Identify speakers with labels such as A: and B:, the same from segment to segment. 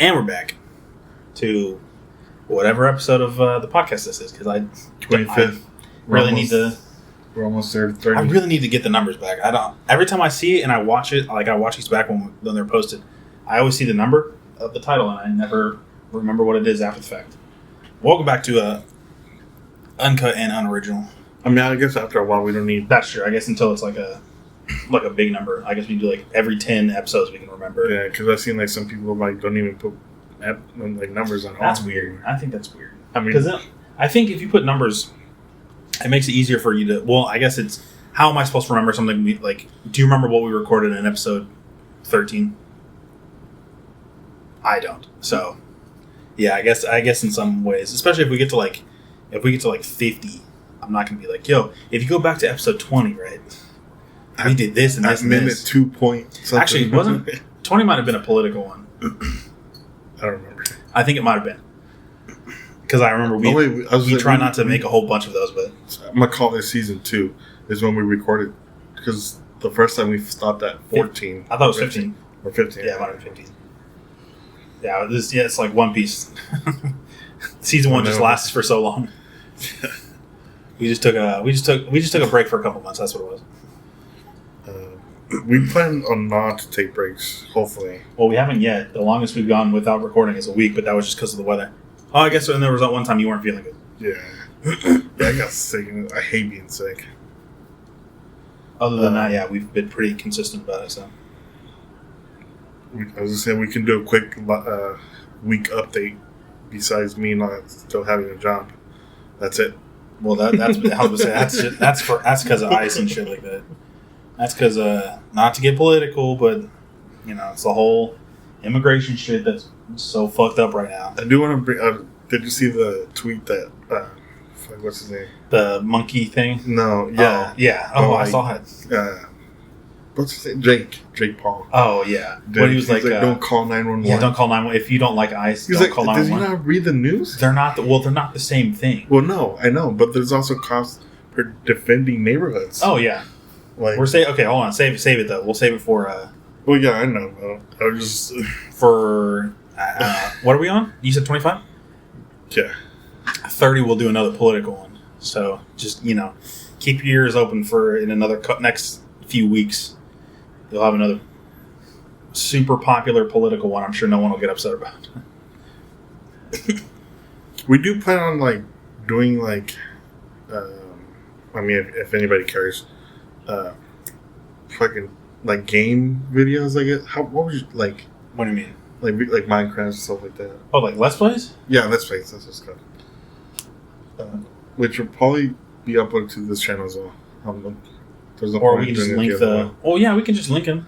A: And we're back to whatever episode of the podcast this is, because
B: 25th.
A: Really need to.
B: We're almost there. 30.
A: I really need to get the numbers back. I don't. Every time I see it and I watch it, like I watch these back when they're posted, I always see the number of the title and I never remember what it is after the fact. Welcome back to Uncut and Unoriginal.
B: I mean, I guess after a while we don't need.
A: That's true. I guess until it's like a big number. I guess we do like every 10 episodes we can remember.
B: Yeah, because I've seen like some people like don't even put like numbers on.
A: That's weird. I think that's weird.
B: I mean,
A: because I think if you put numbers, it makes it easier for you to. Well, I guess it's how am I supposed to remember something? Like, do you remember what we recorded in episode 13? I don't. So, yeah, I guess in some ways, especially if we get to like 50, I'm not gonna be like, yo, if you go back to episode 20, right? We did this and this and
B: minute
A: this.
B: 2 point something.
A: Actually, it wasn't 20 might have been a political one.
B: I don't remember.
A: I think it might have been. Because I remember we try not to make a whole bunch of those, but
B: I'm gonna call this season 2 is when we recorded, because the first time we stopped at 14.
A: I thought it was 15
B: or 15.
A: Yeah, it might have been 15. Yeah, it's like One Piece. Season 1 just lasts for so long. we just took a break for a couple months. That's what it was.
B: We plan on not to take breaks, hopefully.
A: Well, we haven't yet. The longest we've gone without recording is a week, but that was just because of the weather. Oh, I guess and there was that one time you weren't feeling good.
B: Yeah. Yeah, I got sick, and I hate being sick.
A: Other than that, yeah, we've been pretty consistent about it. So,
B: I was just saying we can do a quick week update. Besides me not still having a job, that's it.
A: Well, that's I was gonna say that's because of ice and shit like that. That's because not to get political, but you know it's the whole immigration shit that's so fucked up right now.
B: I do want to bring. Did you see the tweet that? What's his name?
A: The monkey thing?
B: No. Yeah.
A: Yeah. Oh, I saw it.
B: What's his name? Jake Paul.
A: Oh yeah. What he was like,
B: don't call 911.
A: Yeah, don't call 911 if you don't like ICE.
B: He's
A: don't call 911.
B: Does he not read the news?
A: They're not. They're not the same thing.
B: Well, no, I know, but there's also cops for defending neighborhoods.
A: Oh yeah.
B: Like
A: we're saying, okay, hold on, save it though. We'll save it for.
B: Well, yeah, I know. I was just
A: for what are we on? You said 25.
B: Yeah.
A: 30. We'll do another political one. So just keep your ears open for in another next few weeks. You'll have another super popular political one. I'm sure no one will get upset about.
B: We do plan on doing I mean, if anybody cares, fucking game videos. What would you like?
A: What do you mean?
B: Like Minecraft and stuff like that.
A: Oh, like Let's Plays?
B: Yeah, Let's Plays. That's what's called. Which will probably be uploaded to this channel as well.
A: Or we can just link the. Oh yeah, we can just link them.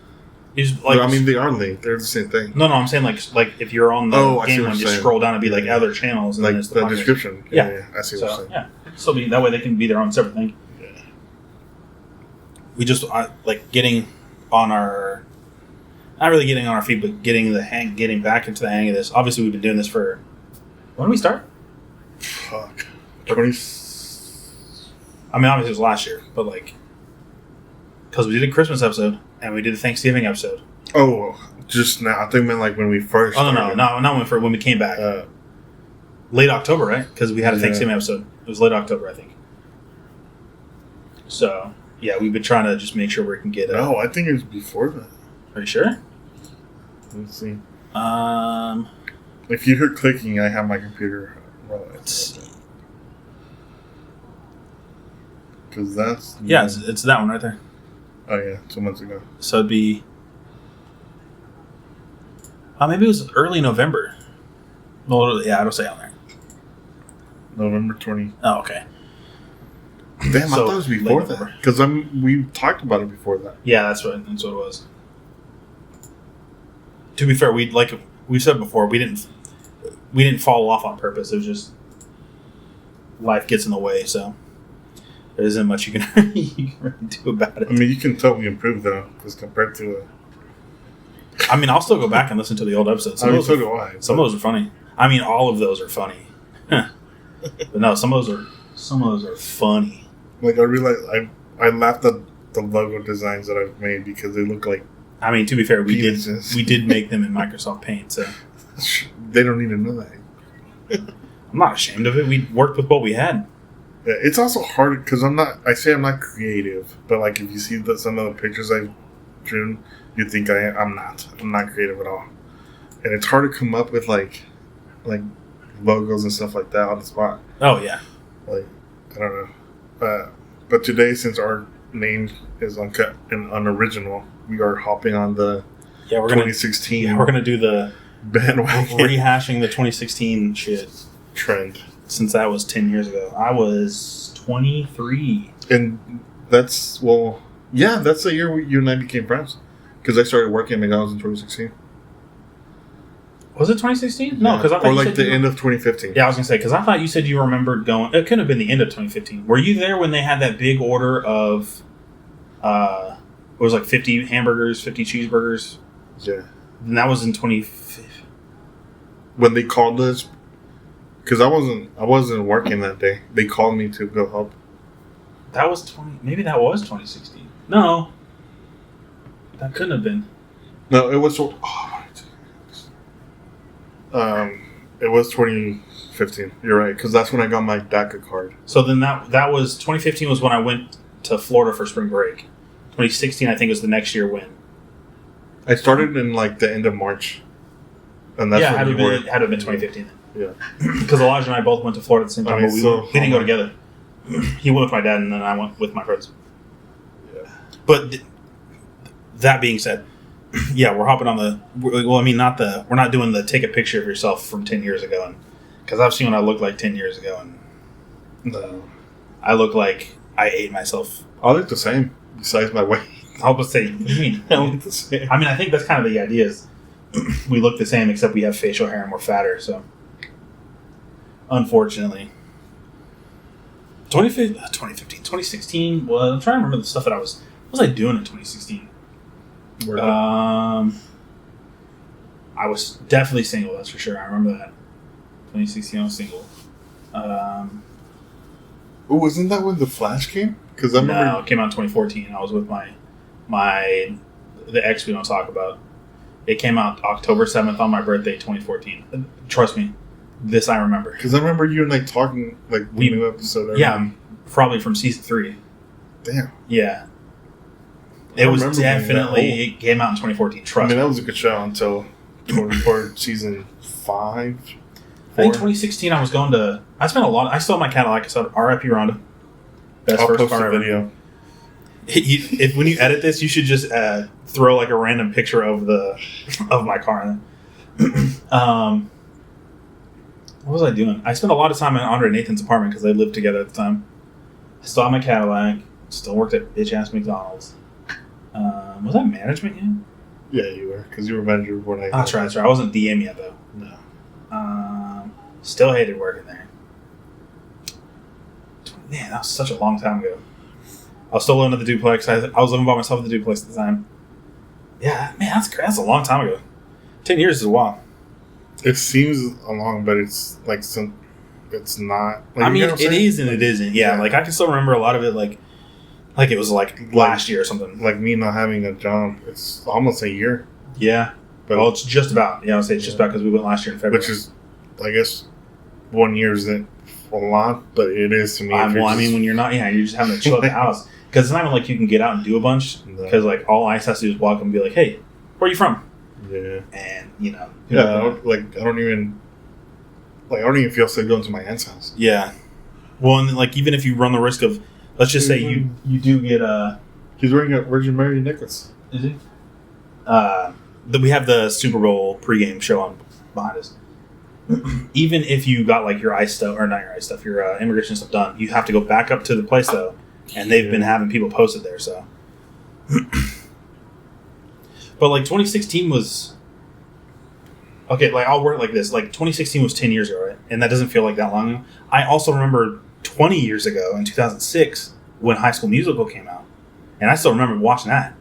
B: I mean, they are linked. They're the same thing.
A: No, I'm saying like if you're on the game one, just scroll down and be like other channels, and
B: like
A: then it's
B: the description. Yeah, I see what you're saying.
A: Yeah, so that way they can be their own separate thing.
B: Yeah.
A: We just getting on our. Not really getting on our feet, but getting back into the hang of this. Obviously, we've been doing this for. When did we start?
B: Fuck. 20.
A: I mean, obviously it was last year, but because we did a Christmas episode and we did a Thanksgiving episode.
B: Oh, just now. I think I meant when we first.
A: Oh no, not when we came back. Late October, right? Because we had a Thanksgiving episode. It was late October, I think. So yeah, we've been trying to just make sure we can get.
B: No, I think it was before that.
A: Are you sure?
B: Let's see. If you hear clicking, I have my computer. Let's see. Because that's...
A: Yeah, it's that one right there.
B: Oh, yeah. 2 months ago.
A: So it'd be... maybe it was early November. Well, yeah, I don't say on there.
B: November 20.
A: Oh, okay.
B: Damn, I thought it was before that. Because we talked about it before that.
A: Yeah, that's what it was. To be fair, we said before, we didn't fall off on purpose. It was just life gets in the way, so there isn't much you can really do about it.
B: I mean, you can tell we improved though, because compared to.
A: I mean, I'll still go back and listen to the old episodes.
B: So do I.
A: Some of those are funny. I mean, all of those are funny. But no, some of those are funny.
B: I realized I laughed at the logo designs that I've made because they look like.
A: I mean, to be fair, we
B: penises.
A: did make them in Microsoft Paint, so
B: They don't need to know that.
A: I'm not ashamed of it. We worked with what we had.
B: Yeah, it's also hard because I say I'm not creative, but like if you see some of the pictures I've drawn, you think I'm not. I'm not creative at all, and it's hard to come up with like logos and stuff like that on the spot.
A: Oh yeah.
B: Like I don't know, but today since our name is Uncut and Unoriginal, we are hopping on the 2016.
A: We're gonna do the
B: bandwagon
A: rehashing the 2016 shit
B: trend.
A: Since that was 10 years ago. I was 23.
B: And that's the year you and I became friends. Because I started working at McDonald's in 2016.
A: Was it 2016? No, because I thought
B: or like the end of 2015.
A: Yeah, I was going to say, because I thought you said you remembered going... It couldn't have been the end of 2015. Were you there when they had that big order of... it was like 50 hamburgers, 50 cheeseburgers?
B: Yeah.
A: And that was in 2015.
B: When they called us... Because I wasn't working that day. They called me to go help.
A: That was maybe that was 2016. No. That couldn't have been.
B: No, it was... it was 2015. You're right, because that's when I got my DACA card.
A: So then that was... 2015 was when I went to Florida for spring break. 2016, I think, was the next year when.
B: I started in like the end of March. And that's
A: had to have been 2015 then.
B: Yeah.
A: Because Elijah and I both went to Florida at the same time, but we didn't go together. He went with my dad, and then I went with my friends.
B: Yeah.
A: But that being said, yeah, we're hopping on the... Well, I mean, we're not doing the take a picture of yourself from 10 years ago. Because I've seen what I looked like 10 years ago, and
B: no.
A: I look like I ate myself.
B: I look the same, besides my weight.
A: I was say, what do you mean?
B: I look the same.
A: I mean, I think that's kind of the idea is we look the same, except we have facial hair and we're fatter, so... Unfortunately. 2015, 2016 was... I'm trying to remember the stuff that what was I doing in 2016? I was definitely single, that's for sure. I remember that. 2016, I was single.
B: Wasn't that when The Flash came? Because I remember...
A: No, it came out in 2014. I was with the ex we don't talk about. It came out October 7th on my birthday, 2014. Trust me. This I remember.
B: Because I remember you and I talking, like, the new episode.
A: Yeah, probably from season 3.
B: Damn.
A: Yeah. It was definitely... It came out in 2014, trust me.
B: I mean, that was a good show until season 5.
A: I think 2016 I was going to... I spent a lot... I still have my Cadillac. I saw R.I.P. Rhonda.
B: I'll post a video.
A: When you edit this, you should just throw like a random picture of my car. What was I doing? I spent a lot of time in Andre and Nathan's apartment because they lived together at the time. I still had my Cadillac. Still worked at bitch-ass McDonald's. Was I management yet?
B: Yeah, you were. Because you were manager before I...
A: That's right. I wasn't DM yet, though.
B: No.
A: Still hated working there. Man, that was such a long time ago. I was still living at the duplex. I was living by myself at the duplex at the time. Yeah, man, that's a long time ago. 10 years is a while.
B: It seems long, but it's like it's not. Like,
A: I mean, it is and it isn't. Yeah, like I can still remember a lot of it, like it was like last year or something.
B: Like me not having a job, it's almost a year.
A: Yeah, but well, it's just about. Yeah, I'll say it's just about because we went last year in February.
B: Which is, I guess, 1 year isn't a lot, but it is to me.
A: I mean, when you're not, you're just having to chill at the house because it's not even like you can get out and do a bunch because like all ICE has to do is walk up and be like, "Hey, where are you from?"
B: Yeah,
A: and
B: yeah, I don't even feel safe going to my aunt's house.
A: Yeah, well, and like even if you run the risk of, let's just say you do get
B: he's wearing a Virgin Mary necklace.
A: Is he? We have the Super Bowl pregame show on behind us. Even if you got like your ICE stuff or not your ICE stuff, your immigration stuff done, you have to go back up to the place though, and they've been having people posted there. So. But like 2016 was okay. Like I'll word it like this: like 2016 was 10 years ago, right? And that doesn't feel like that long ago. I also remember 20 years ago in 2006 when High School Musical came out, and I still remember watching that.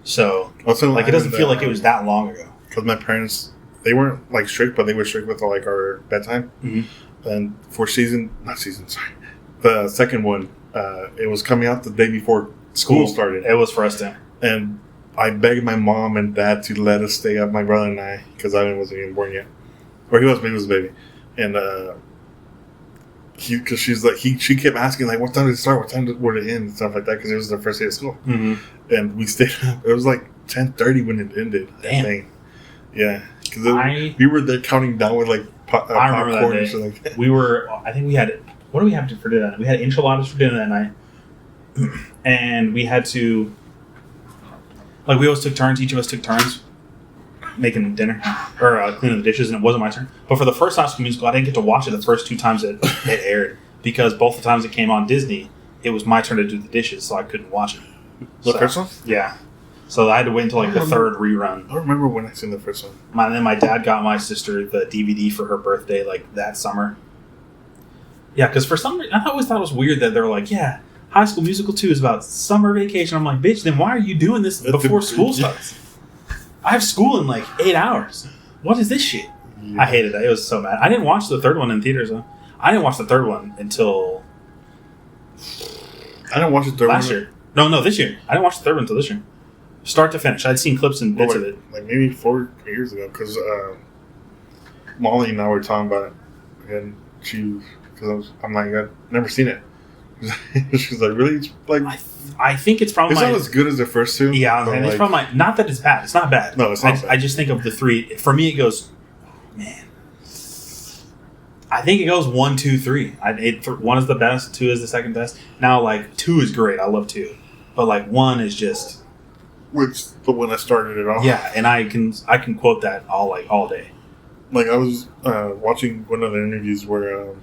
A: So like it doesn't feel like it was that long ago.
B: Because my parents, they weren't like strict, but they were strict with like our bedtime. Mm-hmm. And for the second one, it was coming out the day before school started.
A: It was for us too.
B: And I begged my mom and dad to let us stay up, my brother and I, because I wasn't even born yet. or he was a baby, and because she kept asking like, what time did it start? What time would it end? And stuff like that because it was their first day of school, and we stayed up. It was like 10:30 when it ended.
A: Damn.
B: I think. Yeah, because we were there counting down with like popcorn and shit like that.
A: We were. I think we had. What do we have for dinner? We had enchiladas for dinner that night, and we had to. Like we always took turns. Each of us took turns making dinner or cleaning the dishes, and it wasn't my turn. But for the first High School Musical, I didn't get to watch it the first 2 times it aired because both the times it came on Disney, it was my turn to do the dishes, so I couldn't watch it.
B: The first one?
A: Yeah. So I had to wait until like the third rerun.
B: I don't remember when I seen the first one.
A: Then my dad got my sister the DVD for her birthday like that summer. Yeah, because for some reason, I always thought it was weird that they're like, yeah, High School Musical 2 is about summer vacation. I'm like, bitch, then why are you doing this before school starts? I have school in like 8 hours. What is this shit? Yeah. I hated that. It was so bad. I didn't watch the third one in theaters though. I didn't watch the third one until
B: I didn't watch the third
A: last year. No, this year. I didn't watch the third one until this year. Start to finish. I'd seen clips and bits of it.
B: Like maybe 4 years ago because Molly and I were talking about it, and I'm like, I've never seen it. She's like, really? It's like,
A: I think it's probably
B: it's not as good as the first 2.
A: Yeah, and it's probably not that it's bad. It's not bad.
B: No, it's not bad.
A: I just think of the 3. For me, it goes, man. I think it goes 1, 2, 3. 1 is the best. 2 is the second best. Now, like 2 is great. I love 2, but like 1 is just.
B: Which the one that started it all.
A: Yeah, and I can quote that all day.
B: Like I was watching one of the interviews where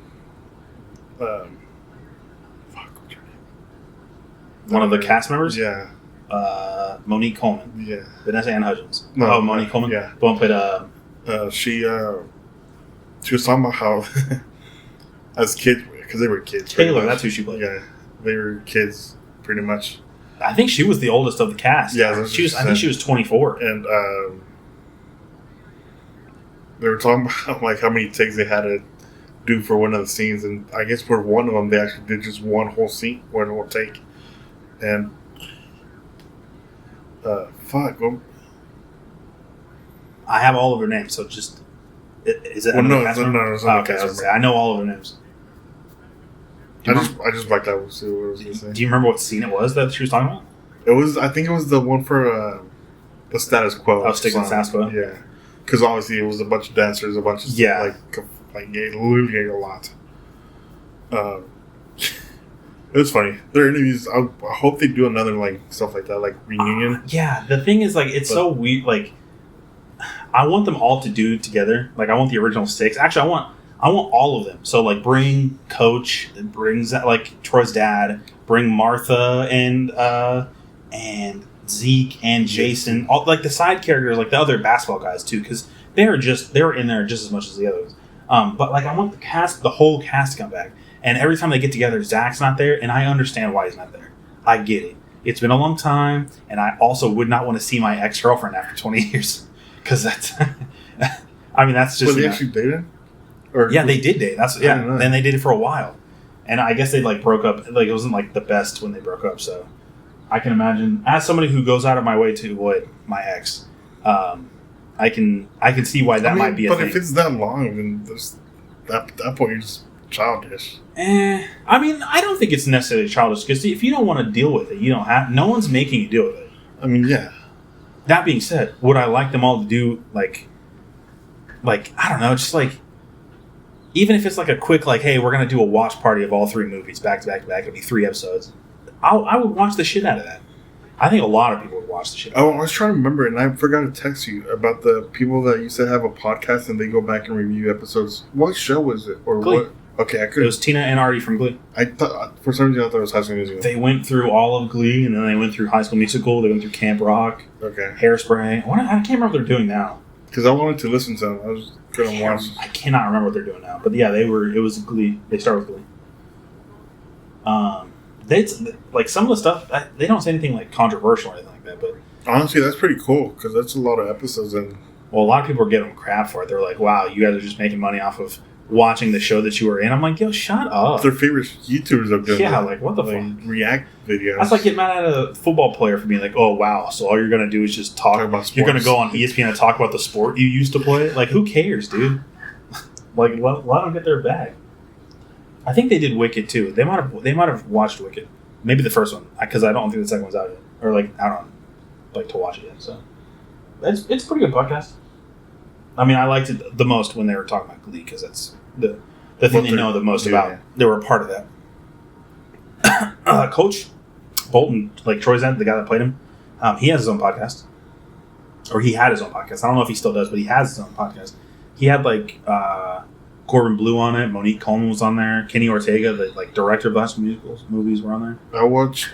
A: one of the cast members?
B: Yeah.
A: Monique Coleman.
B: Yeah.
A: Vanessa Ann Hudgens.
B: No,
A: Monique Coleman?
B: Yeah.
A: The one played...
B: she was talking about how as kids, because they were kids.
A: Taylor, that's who she played.
B: Yeah. They were kids, pretty much.
A: I think she was the oldest of the cast.
B: Yeah.
A: I think she was 24.
B: And they were talking about like how many takes they had to do for one of the scenes. And I guess for one of them, they actually did just one whole scene, one whole take. And
A: I have all of their names, so just is it?
B: No.
A: Okay, I know all of their names.
B: I just blacked out. We'll see what I was gonna say.
A: Do you remember what scene it was that she was talking about?
B: I think it was the one for the Status Quo.
A: Oh, Sticks and Status Quo.
B: Yeah, because obviously it was a bunch of dancers, a bunch of like literally a lot. It was funny. Their interviews. I hope they do another like stuff like that, like reunion.
A: Yeah, the thing is, like, it's so weird. Like, I want them all to do together. Like, I want the original 6. Actually, I want all of them. So, like, bring Coach, bring like Troy's dad, bring Martha and Zeke and Jason, all like the side characters, like the other basketball guys too, because they were in there just as much as the others. But like, I want the whole cast to come back. And every time they get together, Zach's not there, and I understand why he's not there. I get it. It's been a long time, and I also would not want to see my ex-girlfriend after 20 years. Because that's... I mean, that's just...
B: Were they actually dating?
A: Yeah, they did date. Then they did it for a while. And I guess they, like, broke up. Like, it wasn't, like, the best when they broke up, so... I can imagine... As somebody who goes out of my way to avoid my ex, I can see why that might be a thing.
B: But if it's that long, then at that point, you're just... childish.
A: I mean, I don't think it's necessarily childish because if you don't want to deal with it, you don't have. No one's making you deal with it.
B: I mean, yeah.
A: That being said, would I like them all to do like I don't know, just like even if it's like a quick like, hey, we're gonna do a watch party of all 3 movies back to back to back. It'll be 3 episodes. I would watch the shit out of that. I think a lot of people would watch the shit.
B: I was trying to remember, and I forgot to text you about the people that used to have a podcast and they go back and review episodes. What show was it, or
A: Glee.
B: what? Okay, I could.
A: It was Tina and Artie from Glee.
B: I thought for some reason I thought it was High School Musical.
A: They went through all of Glee, and then they went through High School Musical. They went through Camp Rock.
B: Okay.
A: Hairspray. I can't remember what they're doing now.
B: Because I wanted to listen to them. I was gonna watch.
A: I cannot remember what they're doing now. But yeah, it was Glee. They started with Glee. Like some of the stuff they don't say anything like controversial or anything like that. But
B: honestly, that's pretty cool because that's a lot of episodes. And
A: well, a lot of people are giving them crap for it. They're like, "Wow, you guys are just making money off of watching the show that you were in." I'm like, "Yo, shut up!"
B: Their favorite YouTubers are doing
A: like what the fuck?
B: React videos.
A: That's like getting mad at a football player for being like, "Oh wow, so all you're gonna do is just talk
B: about sports.
A: You're gonna go on ESPN and talk about the sport you used to play." Like, who cares, dude? Like let them get their bag. I think they did Wicked too. They might have watched Wicked, maybe the first one, because I don't think the second one's out yet, or like out on like to watch it yet. So it's a pretty good podcast. I mean, I liked it the most when they were talking about Glee because that's the thing they know the most about. Yeah. They were a part of that. Coach Bolton, like Troy Zent, the guy that played him, he has his own podcast, or he had his own podcast. I don't know if he still does, but he has his own podcast. He had like Corbin Blue on it. Monique Coleman was on there. Kenny Ortega, the like director of Last Musicals movies, were on there.
B: I watched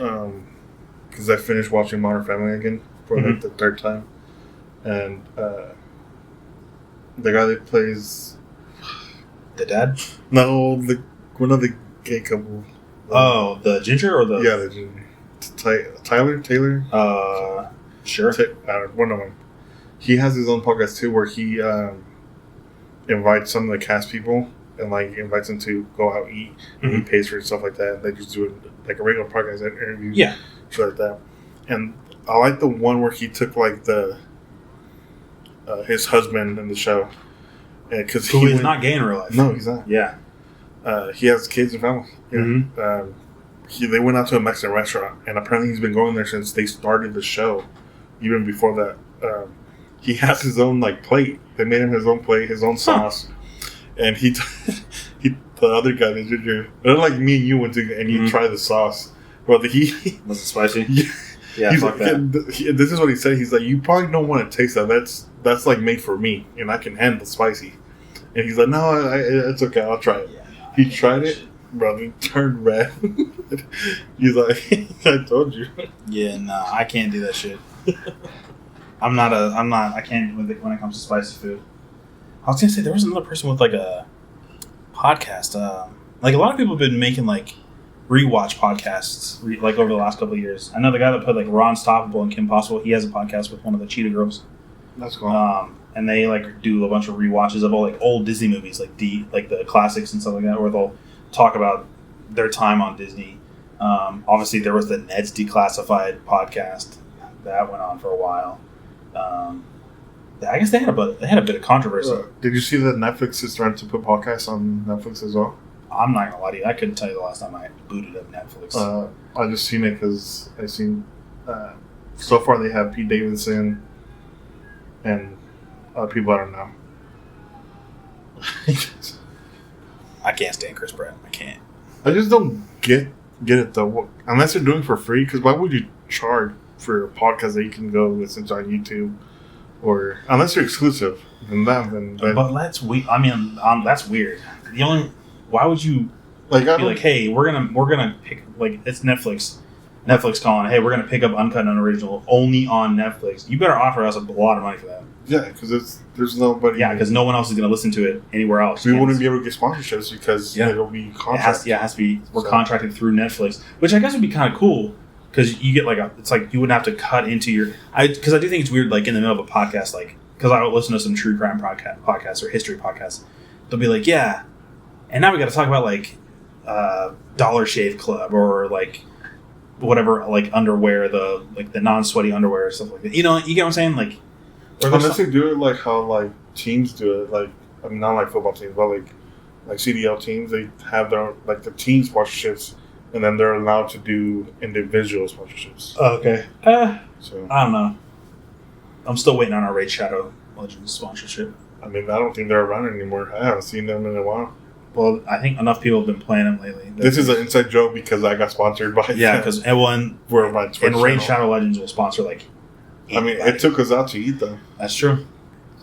B: because I finished watching Modern Family again for like the third time, and the guy that plays
A: the dad.
B: No, one of the gay couple.
A: Oh, the ginger or the
B: the ginger. Taylor.
A: Sure.
B: One of them. He has his own podcast too, where he invites some of the cast people and like invites them to go out eat, and he pays for it and stuff like that. They just do it like a regular podcast interview, shit like that. And I like the one where he took like the his husband in the show, because
A: who is not gay in real life.
B: No, he's not.
A: Yeah,
B: he has kids and family. Yeah.
A: Mm-hmm.
B: They went out to a Mexican restaurant, and apparently he's been going there since they started the show. Even before that, he has his own like plate. They made him his own plate, his own sauce, and the other guy, the ginger, they're like me and you went to, and you try the sauce. Well,
A: was it spicy? Yeah, fuck
B: like,
A: that.
B: This is what he said. He's like, you probably don't want to taste that. That's like made for me, and I can handle spicy. And he's like, no, it's okay. I'll try it. Yeah, no, he tried it. Brother, he turned red. He's like, I told you.
A: Yeah, no, I can't do that shit. I can't when it comes to spicy food. I was gonna say there was another person with like a podcast. Like a lot of people have been making like rewatch podcasts like over the last couple of years. I know the guy that played like Ron Stoppable and Kim Possible. He has a podcast with one of the Cheetah Girls.
B: That's cool.
A: And they like do a bunch of rewatches of all like old Disney movies, like the classics and stuff like that, where they'll talk about their time on Disney. Obviously, there was the Ned's Declassified podcast that went on for a while. I guess they had a bit of controversy.
B: Did you see that Netflix is trying to put podcasts on Netflix as well?
A: I'm not gonna lie to you. I couldn't tell you the last time I booted up Netflix.
B: I just seen it because I seen so far they have Pete Davidson and other people I don't know.
A: I can't stand Chris Pratt. I can't.
B: I just don't get it though. Unless they're doing it for free, because why would you charge for a podcast that you can go listen to on YouTube, or unless you're exclusive?
A: But that's weird. I mean, that's weird. Why would you be like, hey, we're gonna pick, like, it's Netflix calling, hey, we're gonna pick up Uncut and Unoriginal only on Netflix. You better offer us a lot of money for that.
B: Yeah, because there's nobody.
A: Yeah, because no one else is gonna listen to it anywhere else.
B: We wouldn't be able to get sponsorships because it'll be contracted.
A: It has to be. We're contracted through Netflix, which I guess would be kind of cool because you get like it's like you wouldn't have to cut into your. Because I do think it's weird, like in the middle of a podcast, like because I would listen to some true crime podcasts or history podcasts. They'll be like, yeah, and now we got to talk about like Dollar Shave Club or like whatever, like underwear, the non-sweaty underwear or stuff like that. You know, you get what I'm saying? Like,
B: unless they do it like how like teams do it, like I mean not like football teams, but like CDL teams, they have their like the team sponsorships, and then they're allowed to do individual sponsorships.
A: Oh, okay. So I don't know. I'm still waiting on our Raid Shadow Legends sponsorship.
B: I mean, I don't think they're around anymore. I haven't seen them in a while.
A: Well, I think enough people have been playing them lately.
B: This is an inside joke because I got sponsored by
A: because
B: we're my Twitch
A: and Raid Shadow Legends will sponsor like.
B: I mean, it took us out to eat though.
A: That's true.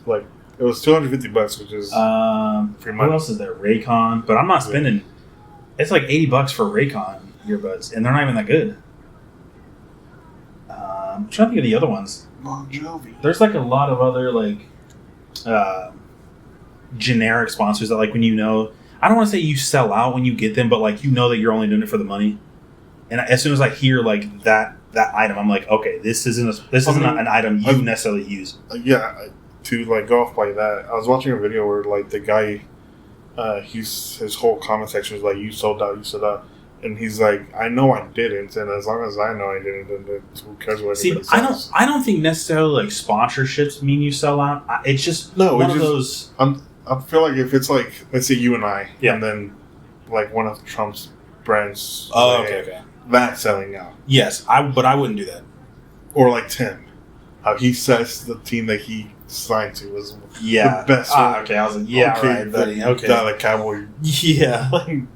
B: Like it was $250, which is
A: free money. What else is there? Raycon, but I'm not spending. It's like $80 for Raycon earbuds, and they're not even that good. I'm trying to think of the other ones.
B: Bon Jovi.
A: There's like a lot of other like generic sponsors that like when you know. I don't want to say you sell out when you get them, but like you know that you're only doing it for the money. And as soon as I hear like that item, I'm like, okay, this isn't an item you necessarily use.
B: Yeah, to like go off by that, I was watching a video where like the guy, his whole comment section was like, "You sold out," and he's like, "I know I didn't, and as long as I know I didn't, then who cares what anybody says?"
A: I don't think necessarily like sponsorships mean you sell out. It's just one of those.
B: I feel like if it's like, let's say you and I,
A: Yeah.
B: and then like one of Trump's brands,
A: Oh, okay.
B: that's selling out.
A: Yes, but I wouldn't do that.
B: Or like Tim, how he says the team that he signed to was the best one.
A: Okay, I was like, yeah,
B: okay,
A: right, buddy. Okay.
B: The Cowboy.
A: Yeah.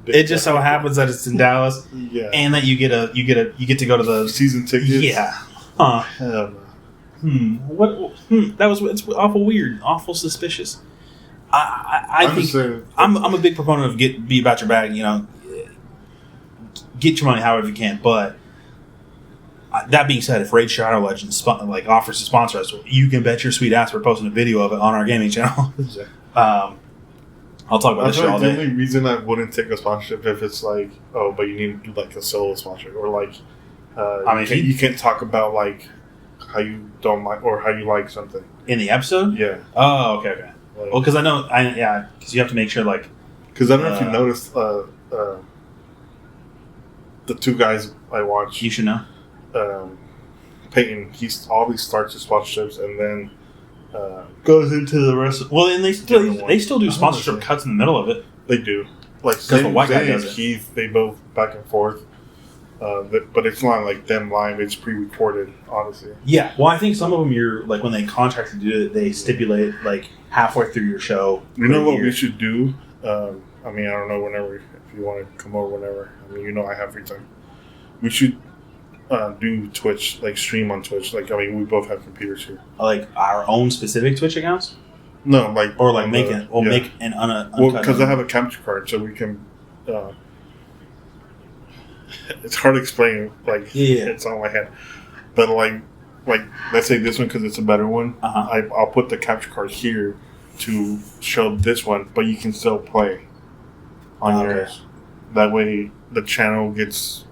A: It just so happens that it's in Dallas, and that you get to go to the
B: season tickets.
A: Yeah. Huh.
B: Hell no.
A: It's awful weird, awful suspicious. I think I'm a big proponent of be about your bag. You know, get your money however you can. But that being said, if Raid Shadow Legends offers to sponsor us, you can bet your sweet ass we're posting a video of it on our gaming channel. I'll talk about this shit all day.
B: The only reason I wouldn't take a sponsorship if it's like, oh, but you need to do like a solo sponsorship, or like, you can't talk about like how you don't like or how you like something
A: in the episode.
B: Yeah.
A: Oh, okay. Well, because because you have to make sure like.
B: Because I don't know if you noticed, the two guys I watch.
A: You should know.
B: Peyton, he always starts his sponsorships and then
A: goes into the rest. Well, and they still do sponsorship cuts in the middle of it.
B: They do, like
A: because the white guy does it.
B: Keith, they both back and forth. But it's not like them live; it's pre-recorded, honestly.
A: Yeah, well, I think some of them you're like when they contract to do it, they stipulate like halfway through your show.
B: You know what we should do? I mean, I don't know whenever if you want to come over whenever. I mean, I have free time. We should do Twitch, like stream on Twitch. Like, I mean, we both have computers here.
A: Like our own specific Twitch accounts?
B: No, like
A: make an uncut.
B: Well, because I have a capture card, so we can. It's hard to explain. Like, it's on my head, but like let's say this one because it's a better one. I'll put the capture card here to show this one, but you can still play on yours. That way, the channel gets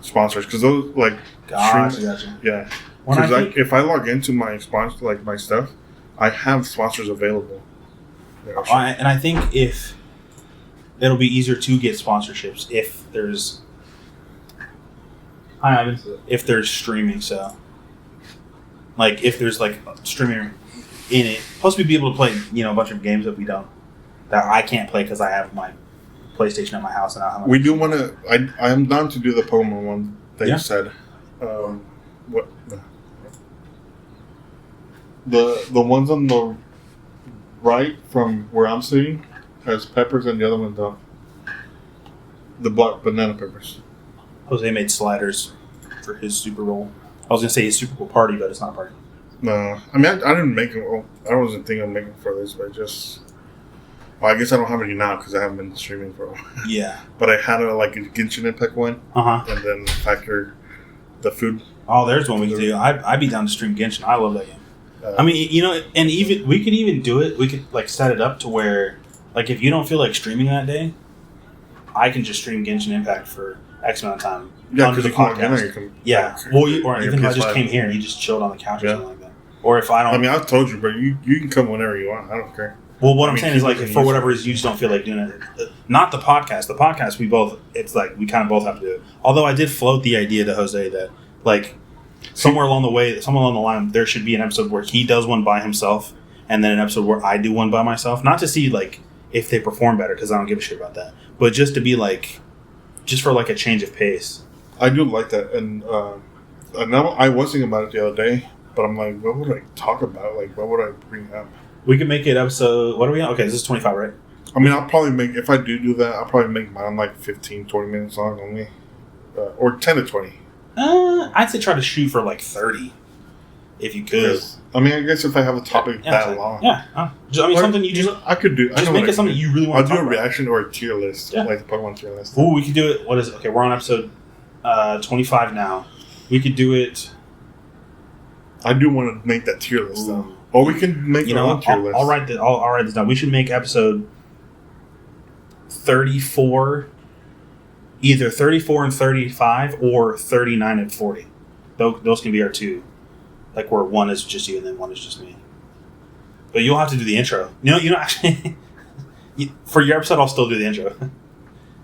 B: sponsors because those like
A: gotcha.
B: Yeah, because if I log into my sponsor like my stuff, I have sponsors available.
A: And I think it'll be easier to get sponsorships if there's streaming. So, like, if there's like streaming in it, plus we'd be able to play a bunch of games that I can't play because I have my PlayStation at my house and I have.
B: We do want to. I'm down to do the Pokemon one that you said. What the ones on the right from where I'm sitting has peppers and the other one don't. The black banana peppers.
A: Jose made sliders for his Super Bowl. I was gonna say his Super Bowl party, but it's not a party.
B: No, I mean I didn't make it. Well, I wasn't thinking of making for this, but I guess I don't have any now because I haven't been streaming for a while.
A: Yeah.
B: But I had a Genshin Impact one. And then factor the food.
A: Oh, there's one we could do. I'd be down to stream Genshin. I love that game. I mean, and even we could even do it. We could like set it up to where, like, if you don't feel like streaming that day, I can just stream Genshin Impact for X amount of time.
B: Yeah, because you can.
A: Yeah. Well, or even if I just came here and you just chilled on the couch or something like that. Or if I don't.
B: I mean, I've told you, but you can come whenever you want. I don't care.
A: Well, what I'm saying is, like, if for whatever reason you just don't feel like doing it, not the podcast. The podcast, it's like we kind of both have to do it. Although I did float the idea to Jose that, like, somewhere along the line, there should be an episode where he does one by himself, and then an episode where I do one by myself. Not to see like if they perform better, because I don't give a shit about that, but just to be like, just for like a change of pace. I
B: do like that, and now I was thinking about it the other day, but I'm like, what would I talk about? Like, what would I bring up?
A: We could make it episode. What are we on? Okay, this is 25, right?
B: I mean, I'll probably make if I do that. I'll probably make mine like 15, 20 minutes long only, or 10 to 20.
A: I'd say try to shoot for like 30, if you could.
B: Yes. I mean, I guess if I have a topic that long.
A: Yeah. I mean, something you just...
B: I could do...
A: Just make it something you really want to talk about.
B: I'll do a reaction or a tier list. Yeah. Like the Pokemon tier list.
A: Ooh, we could do it... What is it? Okay, we're on episode 25 now. We could do it...
B: I do want to make that tier list, though. Or we can make our own tier list.
A: I'll write this down. We should make episode 34... Either 34 and 35 or 39 and 40. Those can be our two. Like where one is just you and then one is just me. But you'll have to do the intro. Actually, for your episode, I'll still do the intro.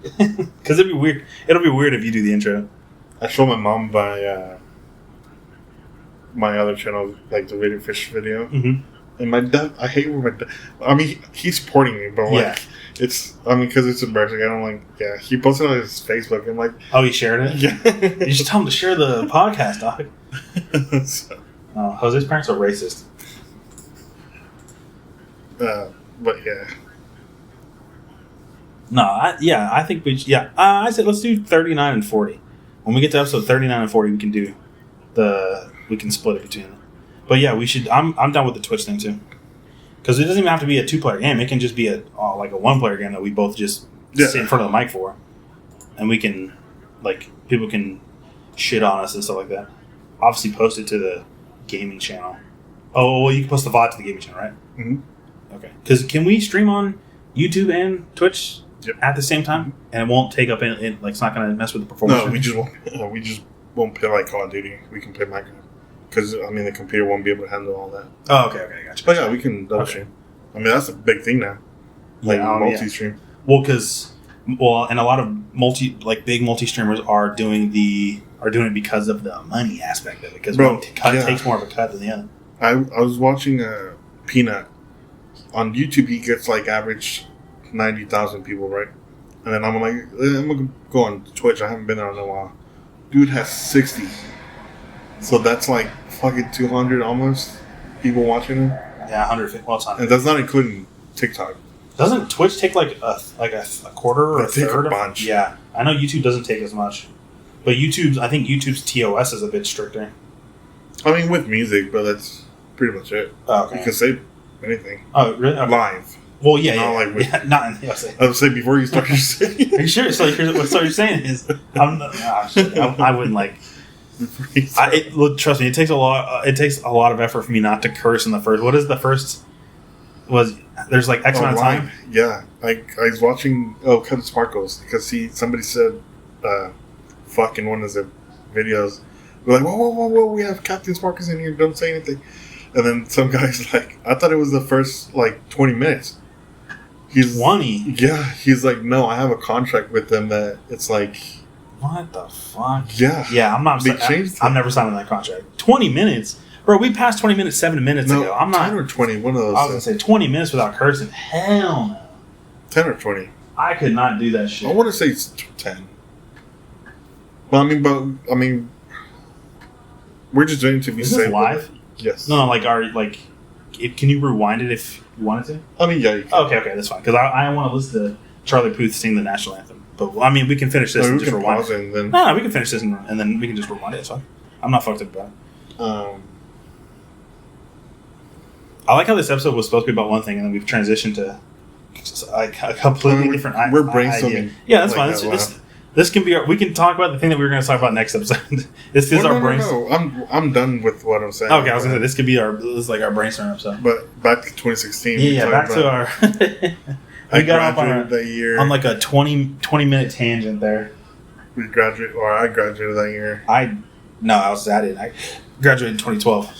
A: Because it'd be weird. It'll be weird if you do the intro.
B: I showed my mom my other channel, like the Video Fish video.
A: Mm-hmm.
B: And my dad, I hate when my dad. I mean, he's supporting me, but like, it's. I mean, because it's embarrassing. I don't like. Yeah, he posted on his Facebook. I'm like,
A: oh, he shared it.
B: Yeah,
A: you should tell him to share the podcast, dog.
B: So,
A: Jose's parents are racist.
B: but yeah.
A: No, I think I said let's do 39 and 40. When we get to episode 39 and 40, we can do we can split it between them. But yeah, we should. I'm done with the Twitch thing too, because it doesn't even have to be a 2-player game. It can just be like a 1-player game that we both just sit in front of the mic for, and we can people can shit on us and stuff like that. Obviously, post it to the gaming channel. Oh, well, you can post the VOD to the gaming channel, right?
B: Mm-hmm.
A: Okay. Because can we stream on YouTube and Twitch?
B: Yep.
A: At the same time, and it won't take up it's not going to mess with the performance.
B: No, we just won't play like Call of Duty. We can play Minecraft because I mean the computer won't be able to handle all that.
A: Oh, okay, gotcha.
B: But yeah, we can double stream. I mean that's a big thing now, like multi-stream.
A: Well, and a lot of big multi-streamers are doing it because of the money aspect of it. Because one takes more of a cut than the other.
B: I was watching Peanut on YouTube. He gets like average 90,000 people, right? And then I'm like, I'm gonna go on Twitch. I haven't been there in a while. Dude has 60. So that's like fucking 200 almost people watching him.
A: Yeah, 150. Well, it's not.
B: And that's not including TikTok.
A: Doesn't Twitch take like a quarter or a third?
B: A bunch.
A: Yeah, I know YouTube doesn't take as much, but I think YouTube's TOS is a bit stricter.
B: I mean, with music, but that's pretty much it.
A: Oh, okay.
B: You can say anything.
A: Oh, really? Okay.
B: Live.
A: Well, yeah, not in the
B: USA. I would say before you start your saying.
A: Are you sure? So what you're saying is, I wouldn't like. Trust me, it takes a lot. It takes a lot of effort for me not to curse in the first. What is the first? There's like X amount of time?
B: Yeah, I was watching Captain Sparkles because somebody said fuck in one of the videos. We're like, whoa, we have Captain Sparkles in here, don't say anything. And then some guy's like, I thought it was the first 20 minutes. He's
A: 20?
B: Yeah, he's like, no, I have a contract with them that it's like,
A: what the fuck?
B: Yeah,
A: I'm not. I'm never signing that contract. 20 minutes, bro. We passed 20 minutes 7 minutes ago. I'm not
B: 10 or 20. One of those.
A: I was gonna say 20 minutes without cursing. Hell no.
B: 10 or 20.
A: I could not do that shit.
B: I want to say it's 10. Well, I mean, we're just doing it to be safe.
A: Is this live?
B: Yes.
A: No, can you rewind it if you wanted to?
B: I mean, yeah. You can.
A: Okay, that's fine. Because I want to listen to Charlie Puth sing the national anthem. But I mean, we can finish this and just rewind it.
B: And then...
A: No, we can finish this and then we can just rewind it. It's fine. I'm not fucked up about it. I like how this episode was supposed to be about one thing, and then we've transitioned to a completely different.
B: We're brainstorming.
A: Idea. Yeah, that's fine. This can be. We can talk about the thing that we were going to talk about next episode. This is our brainstorm.
B: No. I'm done with what I'm saying.
A: Okay, I was going to say this could be our brainstorm episode.
B: But back to 2016.
A: Yeah, back to our.
B: We got off on that year
A: on like a 20-minute tangent there.
B: I graduated that year.
A: I didn't. I graduated in 2012.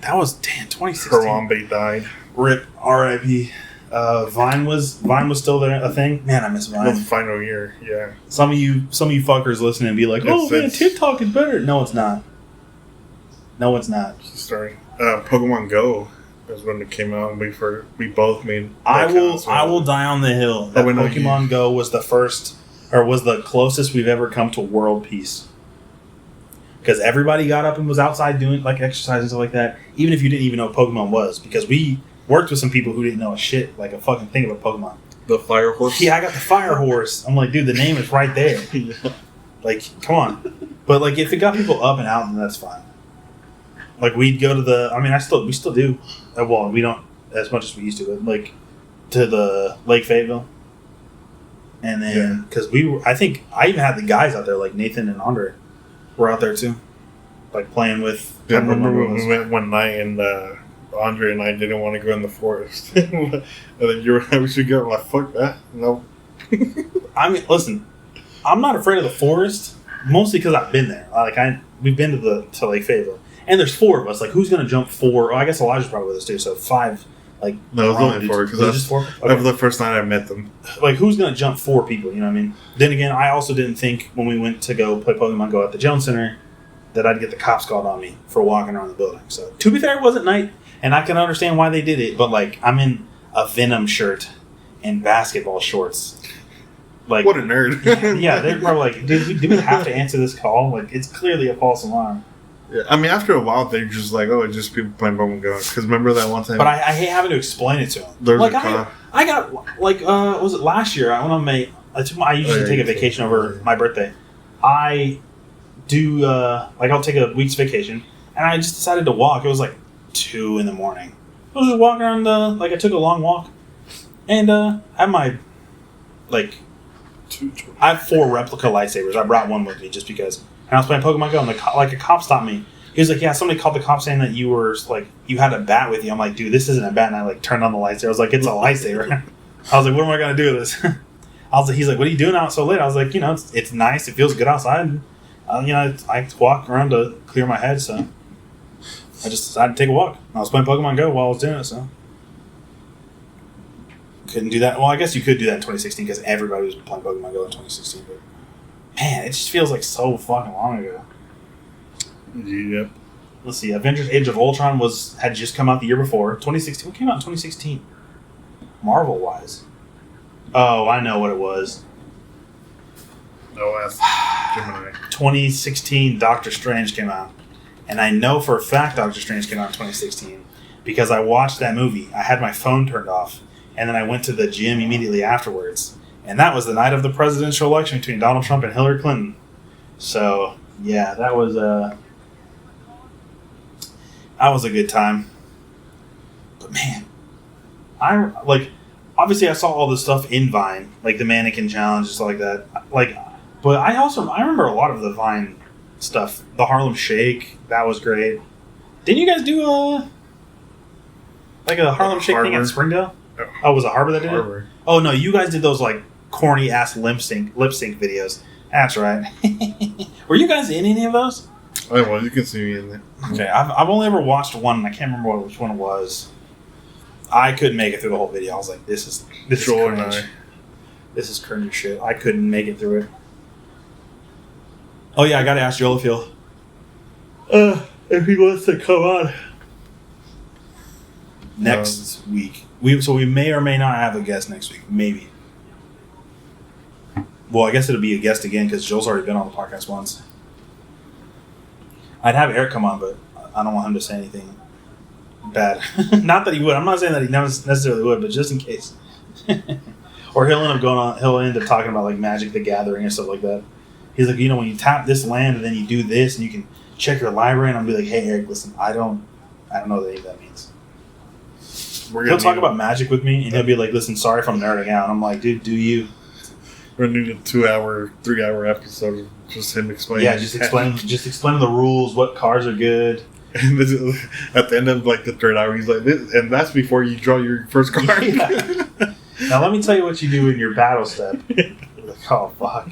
A: That was 2016.
B: Harambe died.
A: RIP. R.I.P. Vine was still there a thing. Man, I miss Vine.
B: The final year, yeah.
A: Some of you fuckers listening and be like, "Oh man, TikTok is better." No, it's not. No, it's not.
B: Sorry. Pokemon Go was when it came out, and we both made.
A: I will die on the hill that Pokemon Go was the first, or was the closest we've ever come to world peace. Because everybody got up and was outside doing exercise and stuff like that, even if you didn't even know what Pokemon was. Because we worked with some people who didn't know a shit, like a fucking thing about Pokemon.
B: The Fire Horse?
A: Yeah, I got the Fire Horse. I'm like, dude, the name is right there.
B: Yeah.
A: Come on. But if it got people up and out, then that's fine. We'd go to we still do. Well, we don't as much as we used to, but to the Lake Fayetteville. And then, because I think I even had the guys out there, like Nathan and Andre were out there too. Playing with.
B: Yeah, I remember when we went one night and Andre and I didn't want to go in the forest. And then we should go. I'm like, fuck that. No.
A: I mean, listen, I'm not afraid of the forest, mostly because I've been there. We've been to Lake Fayetteville. And there's 4 of us. Who's going to jump 4? Oh, I guess Elijah's probably with us too. So 5.
B: No, it was only 4 because
A: just 4. Okay.
B: That was the first night I met them.
A: Who's going to jump 4 people? You know what I mean? Then again, I also didn't think when we went to go play Pokemon Go at the Jones Center that I'd get the cops called on me for walking around the building. So, to be fair, it wasn't night, and I can understand why they did it, but, like, I'm in a Venom shirt and basketball shorts. Like,
B: what a nerd.
A: yeah, they're probably like, do we have to answer this call? Like, it's clearly a false alarm.
B: Yeah, I mean, after a while, they're just like, oh, it's just people playing Pokemon Go. Because remember that one time?
A: But I hate having to explain it to them.
B: There's
A: like,
B: a car.
A: I got, like, was it last year? I went on I usually take a vacation over my birthday. I do, like, I'll take a week's vacation, and I just decided to walk. It was like 2 a.m. I was just walking around, like, I took a long walk, and I have my, like, I have 4 replica lightsabers. I brought one with me just because. And I was playing Pokemon Go, and a cop stopped me. He was like, yeah, somebody called the cop saying that you were, like, you had a bat with you. I'm like, dude, this isn't a bat. And I, like, turned on the lightsaber. I was like, it's a lightsaber. I was like, what am I going to do with this? He's like, what are you doing out so late? I was like, you know, it's nice. It feels good outside. And, you know, I walk around to clear my head, so I just decided to take a walk. I was playing Pokemon Go while I was doing it, so. Couldn't do that. Well, I guess you could do that in 2016 because everybody was playing Pokemon Go in 2016. But, man, it just feels like so fucking long ago.
B: Yep.
A: Let's see. Avengers Age of Ultron had just come out the year before. 2016. What came out in 2016? Marvel-wise. Oh, I know what it was.
B: No, that's Gemini.
A: 2016 Doctor Strange came out. And I know for a fact Doctor Strange came out in 2016 because I watched that movie. I had my phone turned off. And then I went to the gym immediately afterwards. And that was the night of the presidential election between Donald Trump and Hillary Clinton. So, yeah, that was a good time. But, man, obviously I saw all this stuff in Vine, like the mannequin challenge and stuff like that. But I remember a lot of the Vine stuff. The Harlem Shake, that was great. Didn't you guys do a Harlem Shake thing in Springdale? Oh, was it Harbor that did it? Oh, no, you guys did those, like, corny-ass lip sync videos. That's right. Were you guys in any of those?
B: Oh, well, you can see me in there.
A: Okay, I've only ever watched one, and I can't remember which one it was. I couldn't make it through the whole video. I was like, this is cringe. This is cringe shit. I couldn't make it through it. Oh, yeah, I gotta ask Jolifield. If he wants to come on next week. We may or may not have a guest next week. Maybe. Well, I guess it'll be a guest again because Joel's already been on the podcast once. I'd have Eric come on, but I don't want him to say anything bad. Not that he would. I'm not saying that he necessarily would, but just in case. Or he'll end up talking about like Magic the Gathering or stuff like that. He's like, you know, when you tap this land and then you do this and you can check your library, and I'll be like, hey Eric, listen, I don't know what any of that means. He'll talk about Magic with me, and he'll be like, listen, sorry if I'm nerding out. And I'm like, dude, do you?
B: We're going to do a 2-hour, 3-hour episode of just him explaining.
A: Yeah, just explain the rules, what cards are good.
B: And at the end of like the 3rd hour, he's like, and that's before you draw your first card.
A: Yeah. Now let me tell you what you do in your battle step. Like, oh, fuck.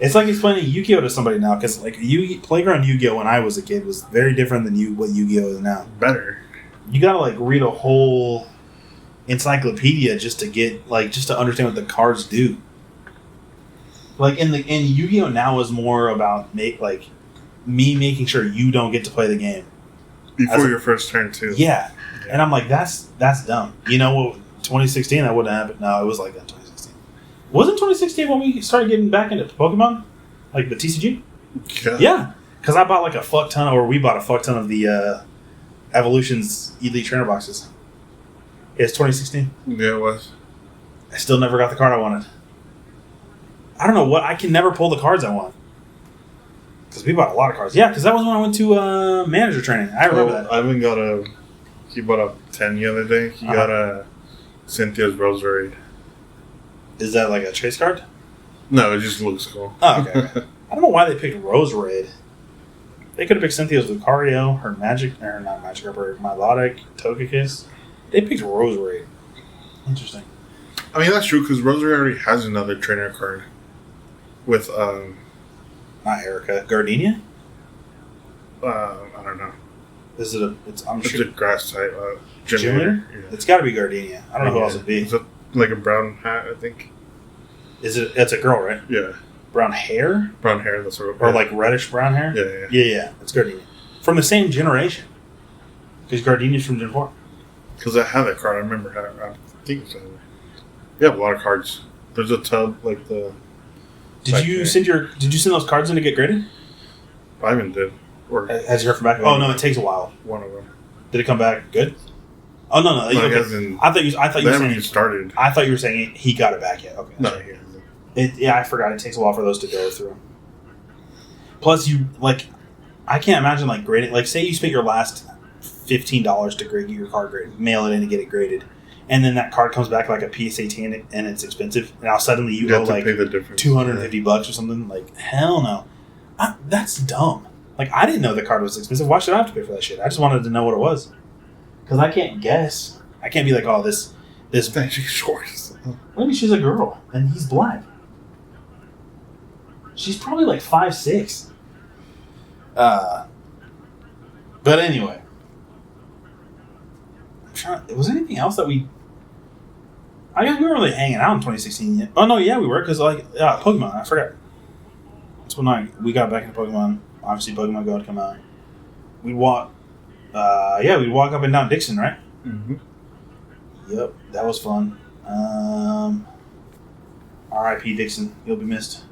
A: It's like explaining Yu-Gi-Oh! To somebody now, because like Playground Yu-Gi-Oh! When I was a kid was very different than what Yu-Gi-Oh! Is now.
B: Better.
A: You gotta like read a whole encyclopedia just to understand what the cards do. Like in Yu-Gi-Oh! Now is more about me making sure you don't get to play the game
B: before your first turn too.
A: Yeah, and I'm like, that's dumb. You know, 2016 that wouldn't happen. No, it was like that. 2016 wasn't 2016 when we started getting back into Pokemon, like the TCG. Yeah, because I bought like a fuck ton, or we bought a fuck ton of the Evolution's Elite Trainer boxes. It's 2016.
B: Yeah, it was.
A: I still never got the card I wanted. I don't know what. I can never pull the cards I want. Because we bought a lot of cards. Yeah, because that was when I went to manager training. I remember that.
B: Ivan he bought a 10 the other day. He got a Cynthia's Rosary.
A: Is that like a chase card?
B: No, it just looks cool.
A: Oh, okay. I don't know why they picked Rose Raid. They could have picked Cynthia's Lucario, her not Magic, her Milotic, Togekiss. They picked Rose Raid. Interesting.
B: I mean, that's true, because Rosary already has another trainer card. With,
A: not Erica. Gardenia?
B: I don't know.
A: Is it it's
B: a grass type.
A: Gym leader? Yeah. It's got to be Gardenia. I don't know who else it would be.
B: It's like a brown hat, I think.
A: It's a girl, right?
B: Yeah.
A: brown hair,
B: that's sort of,
A: or like reddish brown hair. Yeah. It's Gardenia from the same generation. Because Gardenia's from Gen 4.
B: Because I have that card. I remember having. I think it's. You have a lot of cards. There's a tub like the.
A: Did you send those cards in to get graded?
B: I even did. Or
A: has you heard from back? Oh no, it takes a while.
B: One of them.
A: Did it come back good? Oh no.
B: No,
A: okay. I thought you were saying
B: started.
A: I thought you were saying he got it back yet. Okay.
B: No, he hasn't.
A: Yeah, I forgot. It takes a while for those to go through. Plus, I can't imagine grading. Say you spent your last $15 to grade your card graded, mail it in and get it graded, and then that card comes back like a PSAT and it's expensive, and now suddenly you owe
B: pay the difference.
A: $250 or something. Hell no, that's dumb. I didn't know the card was expensive. Why should I have to pay for that shit? I just wanted to know what it was, because I can't guess. I can't be like, oh, this.
B: She's short.
A: Maybe she's a girl and he's black. She's probably 5'6". But anyway. Was there anything else that I guess we weren't really hanging out in 2016 yet. Oh no, yeah, we were, because Pokemon. I forgot. That's when we got back into Pokemon. Obviously, Pokemon Go had come out. We'd walk up and down Dixon, right?
B: Mm-hmm.
A: Yep, that was fun. R.I.P. Dixon, you'll be missed.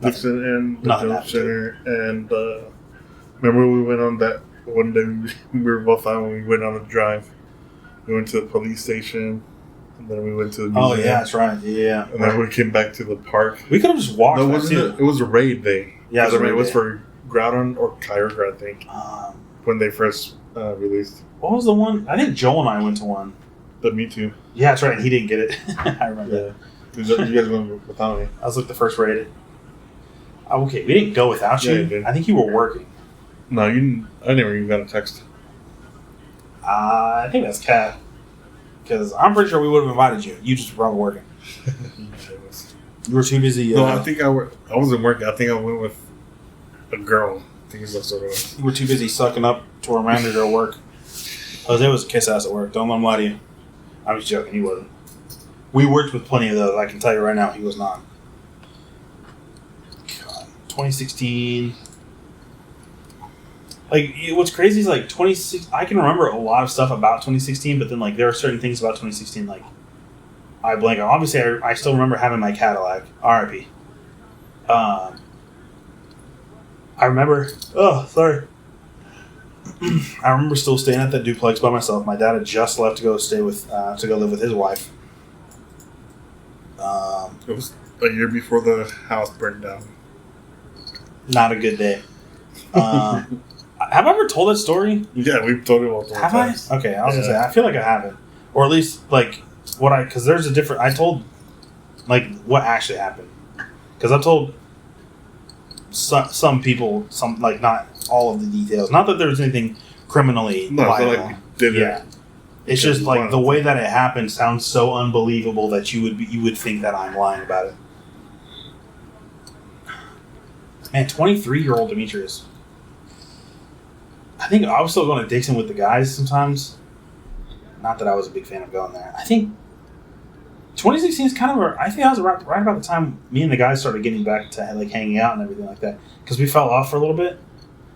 B: Dixon and the Dope Center, and remember we went on that one day. We were both on when we went on a drive. We went to the police station, and then we went to the museum.
A: Oh, yeah, that's right. Yeah.
B: And then we came back to the park.
A: We could have just walked.
B: No, it was a raid day.
A: Yeah,
B: it was for Groudon or Kyogre, I think, when they first released.
A: What was the one? I think Joel and I went to one.
B: The Mewtwo.
A: Yeah, that's right. He didn't get it. I remember that.
B: You guys went without me.
A: I was the first rated. Okay, we didn't go without you.
B: You
A: I think you were working.
B: No, you didn't. I never even got a text.
A: I think that's Cat. Because I'm pretty sure we would have invited you. You just were working. You were too busy.
B: No, I think I wasn't working. I think I went with a girl. I think that's what it was.
A: You were too busy sucking up to a manager at work. Jose was a kiss ass at work. Don't let him lie to you. I was joking. He wasn't. We worked with plenty of those. I can tell you right now, he was not. God, 2016. What's crazy is 26. I can remember a lot of stuff about 2016, but then there are certain things about 2016 I blank on. Obviously, I still remember having my Cadillac. R.I.P. I remember. Oh, sorry. I remember still staying at that duplex by myself. My dad had just left to go live with his wife.
B: It was a year before the house burned down.
A: Not a good day. Have I ever told that story?
B: Yeah, we've told it multiple times.
A: I? Okay, I was gonna say I feel like I haven't, or at least because there's a different. I told what actually happened, because I've told some people not all of the details. Not that there was anything criminally violent.
B: We did
A: it. It's just the way that it happened sounds so unbelievable that you would think that I'm lying about it. Man, 23-year-old Demetrius. I think I was still going to Dixon with the guys sometimes. Not that I was a big fan of going there. I think 2016 is I think that was right about the time me and the guys started getting back to hanging out and everything like that. Because we fell off for a little bit.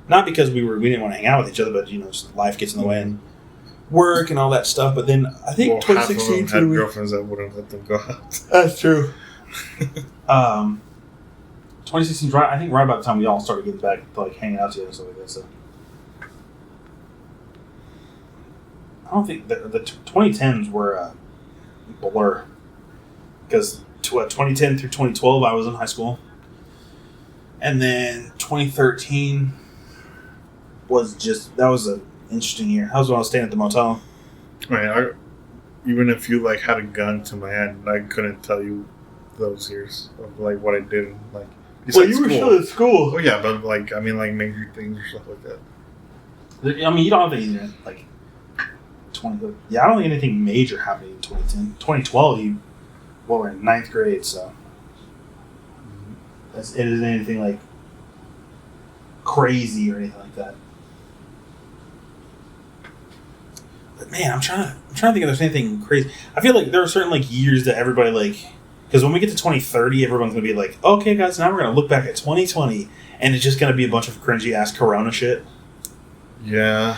A: Not because we didn't want to hang out with each other, but just life gets in the way and work and all that stuff. But then I think 2016
B: half of them had girlfriends that wouldn't let them go out.
A: That's true. 2016 I think right about the time we all started getting back to hanging out together and stuff like that. So I don't think the 2010s were a blur, because 2010 through 2012 I was in high school, and then 2013 that was an interesting year. That was when I was staying at the motel.
B: Right, even if you had a gun to my head, I couldn't tell you those years of what I did.
A: You were still at school.
B: Oh yeah, but major things or stuff like that.
A: I mean, you don't have anything 20. Yeah, I don't think anything major happened in 2010. 2012, we're in 9th grade, so it isn't anything crazy or anything like that. But man, I'm trying to think if there's anything crazy. I feel like there are certain years that everybody because Because when we get to 2030, everyone's going to be like, okay, guys, now we're going to look back at 2020, and it's just going to be a bunch of cringy ass Corona shit.
B: Yeah.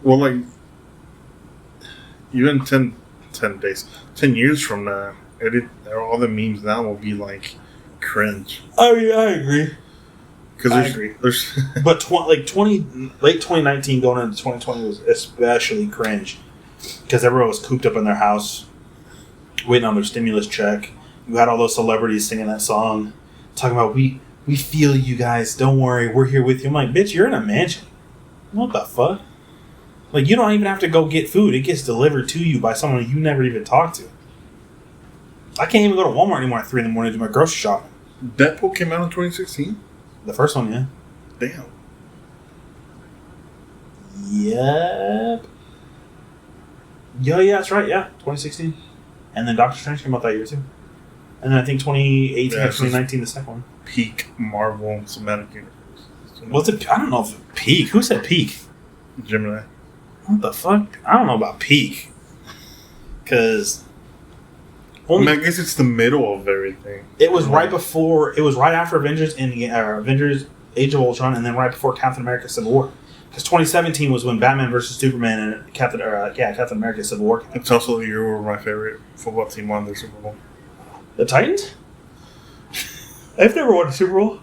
B: Well, like, even 10 days, 10 years from now, all the memes now will be like cringe.
A: Oh yeah, I agree.
B: Because
A: I agree. But late 2019 going into 2020 was especially cringe because everyone was cooped up in their house, waiting on their stimulus check. You had all those celebrities singing that song, talking about we feel you guys. Don't worry, we're here with you. I'm like, bitch, you're in a mansion. What the fuck? Like, you don't even have to go get food. It gets delivered to you by someone you never even talked to. I can't even go to Walmart anymore at 3 in the morning to do my grocery shopping.
B: Deadpool came out in 2016?
A: The first one, yeah.
B: Damn.
A: Yep. Yeah, that's right, yeah. 2016. And then Doctor Strange came out that year, too. And then I think 2018 or 2019, the second one.
B: Peak Marvel Cinematic Universe.
A: What's it? I don't know if it peak. Who said peak?
B: Gemini.
A: What the fuck? I don't know about peak. Because...
B: I guess it's the middle of everything.
A: It was right before... It was right after Avengers Age of Ultron, and then right before Captain America Civil War. Because 2017 was when Batman vs. Superman and Captain America Civil War came out.
B: It's also the year where my favorite football team won the Super Bowl.
A: The Titans? I've never won a Super Bowl.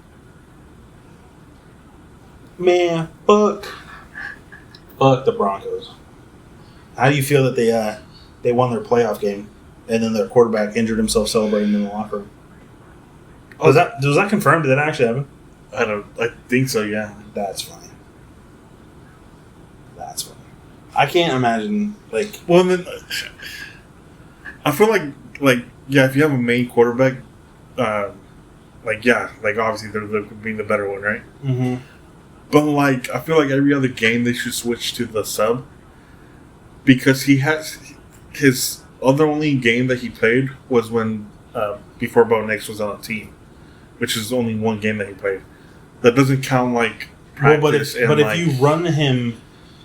A: Man, fuck the Broncos. How do you feel that they won their playoff game and then their quarterback injured himself celebrating in the locker room? Was that confirmed? Did that actually happen?
B: I think so, yeah.
A: That's funny. I can't imagine, like...
B: Well, then... I feel like, if you have a main quarterback, obviously they're being the better one, right?
A: Mm-hmm.
B: But, I feel like every other game they should switch to the sub. Because he has... His other only game that he played was when... before Bo Nix was on a team. Which is only one game that he played. That doesn't count, practice.
A: But if you run him...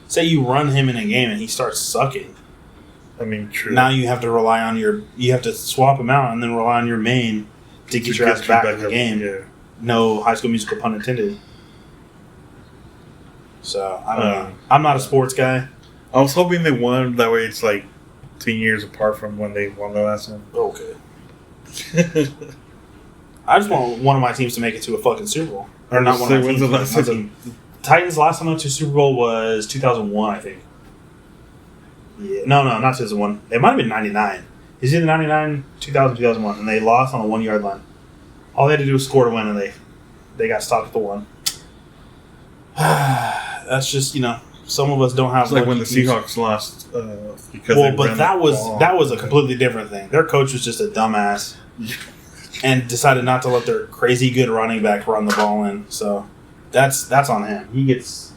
A: Say you run him in a game and he starts sucking.
B: I mean, true.
A: Now you have to rely on you have to swap him out and then rely on your main to get your ass back in the game. Yeah. No High School Musical pun intended. So, I don't know. I'm not a sports guy.
B: I was hoping they won. That way it's 10 years apart from when they won the last one.
A: Okay. I just want one of my teams to make it to a fucking Super Bowl. Or not one of my teams. Titans' last time went to Super Bowl was 2001, I think. Yeah, no, not 2001. It might have been 99. It's either 99, 2000, 2001, and they lost on a 1 yard line. All they had to do was score to win, and they got stopped at the 1. That's just, some of us don't have.
B: It's like when the Seahawks lost because.
A: Well, but that was a completely different thing. Their coach was just a dumbass, and decided not to let their crazy good running back run the ball in. So. That's on him. He gets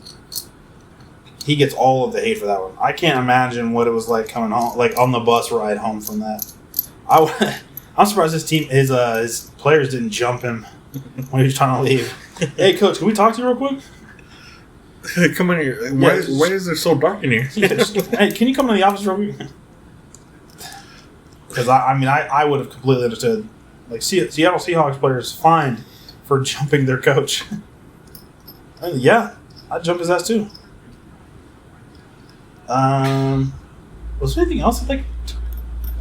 A: all of the hate for that one. I can't imagine what it was like coming home, on the bus ride home from that. I'm surprised his players didn't jump him when he was trying to leave. Hey, coach, can we talk to you real quick?
B: Hey, come in here. Why is it so dark in here?
A: Hey, can you come to the office real quick? Because I would have completely understood. Seattle Seahawks players fined for jumping their coach. Yeah, I'd jump his ass too. Was there anything else? I think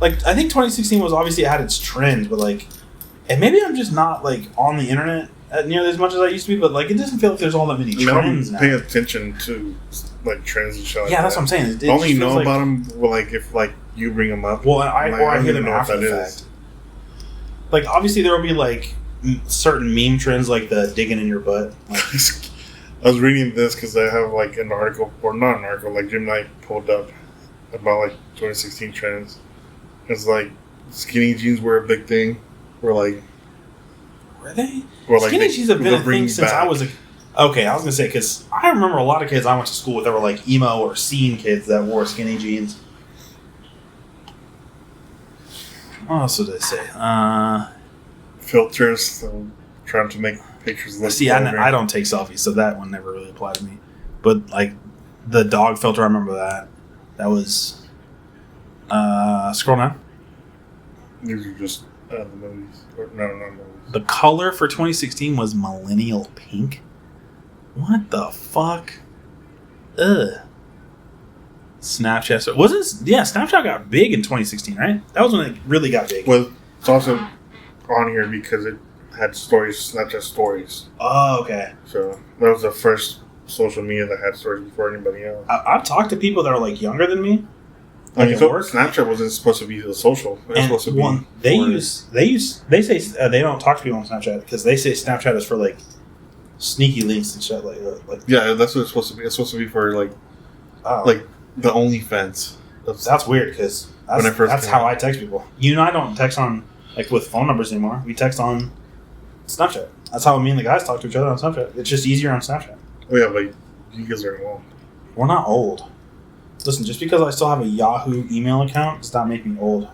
A: 2016 was obviously had its trends, but and maybe I'm just not on the internet nearly as much as I used to be. But it doesn't feel like there's all that many trends now.
B: I'm paying attention to trends and shit.
A: Yeah, that's what I'm saying.
B: I only know about them if you bring them up.
A: Well, I hear them after the fact. Obviously there will be certain meme trends like the digging in your butt.
B: I was reading this because I have an article, or not an article, Jim Knight pulled up about 2016 trends. It's skinny jeans were a big thing. Were
A: they? Skinny jeans have been a thing since I was okay, I was gonna say because I remember a lot of kids I went to school with that were emo or scene kids that wore skinny jeans. What else did I say?
B: Filters. So trying to make pictures look.
A: See, I don't take selfies, so that one never really applied to me. But the dog filter, I remember that. That was scroll down.
B: These are just The movies. Or, no, not movies.
A: The color for 2016 was millennial pink. What the fuck? Ugh. Snapchat. Snapchat got big in 2016, right? That was when it really got big.
B: Well, it's also on here because it had stories, Snapchat stories.
A: Oh, okay.
B: So that was the first social media that had stories before anybody else.
A: I've talked to people that are like younger than me.
B: I mean, so Snapchat wasn't supposed to be the social. It was supposed to be.
A: They say they don't talk to people on Snapchat because they say Snapchat is for like sneaky links and shit like.
B: Yeah, that's what it's supposed to be. It's supposed to be for like the OnlyFans.
A: That's weird because that's how I text people. You and I don't text on like with phone numbers anymore. We text on Snapchat. That's how me and the guys talk to each other on Snapchat. It's just easier on Snapchat.
B: Oh yeah, but you guys are old.
A: We're not old. Listen, just because I still have a Yahoo email account does not make me old.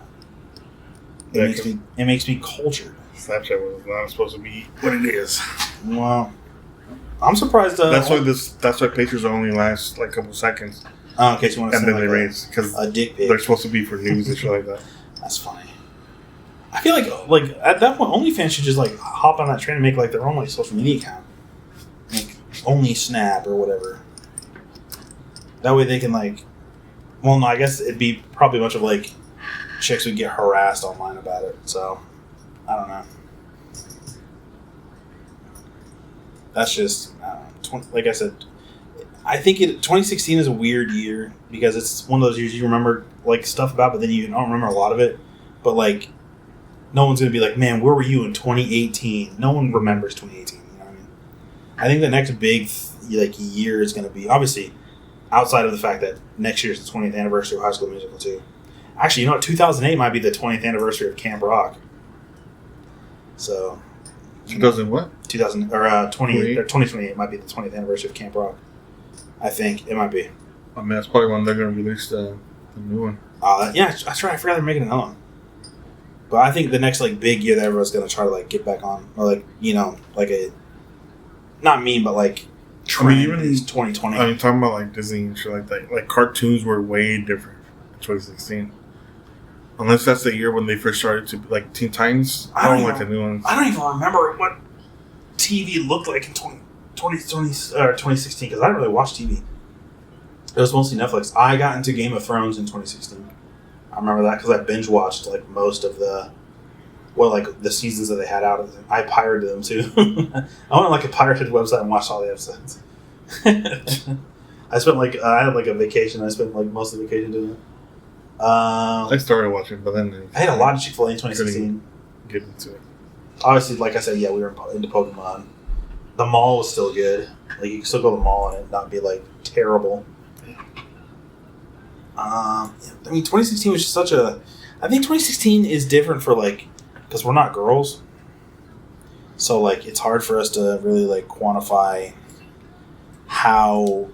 A: It makes me cultured.
B: Snapchat was not supposed to be what it is.
A: Well, I'm surprised.
B: That's why pictures only last like a couple seconds.
A: Oh, in case you want to
B: and
A: send
B: then they raise because
A: a dick pic.
B: They're supposed to be for news and shit like that.
A: That's funny. I feel like at that point, OnlyFans should just like hop on that train and make like their own like social media account, like Only Snap or whatever. That way they can like. Well, no, I guess it'd be probably a bunch of like chicks would get harassed online about it. So I don't know. That's just like I said. I think 2016 is a weird year because it's one of those years you remember like stuff about, but then you don't remember a lot of it. But like, no one's gonna be like, "Man, where were you in 2018?" No one remembers 2018. You know what I mean? I think the next big year is gonna be obviously outside of the fact that next year is the 20th anniversary of High School Musical 2. Actually, you know what? 2008 might be the 20th anniversary of Camp Rock. So.
B: 2000 what?
A: 2000 or 2028 might be the 20th anniversary of Camp Rock. I think it might be.
B: I mean, that's probably when they're going to release the new one.
A: Yeah, that's right. I forgot they're making another one. But I think the next like big year that everyone's going to try to like get back on, or like like a not mean, but like trend. I mean, even 2020.
B: I mean, talking about like Disney and shit like that. Like cartoons were way different in 2016. Unless that's the year when they first started to like Teen Titans. I don't like the new ones.
A: I don't even remember what TV looked like in 2016 because I didn't really watch TV. It was mostly Netflix. I got into Game of Thrones in 2016. I remember that because I binge watched like most of the seasons that they had out. I pirated them too. I went on like a pirated website and watched all the episodes. I spent I had like a vacation. I spent like most of the vacation doing it.
B: I started watching, but then
A: I had a lot of Chick-fil-A in 2016.
B: Get into it.
A: Obviously, like I said, yeah, we were into Pokemon. The mall was still good. Like you could still go to the mall and it not be like terrible. I mean, 2016 was just such a. I think 2016 is different for like because we're not girls, so like it's hard for us to really like quantify how.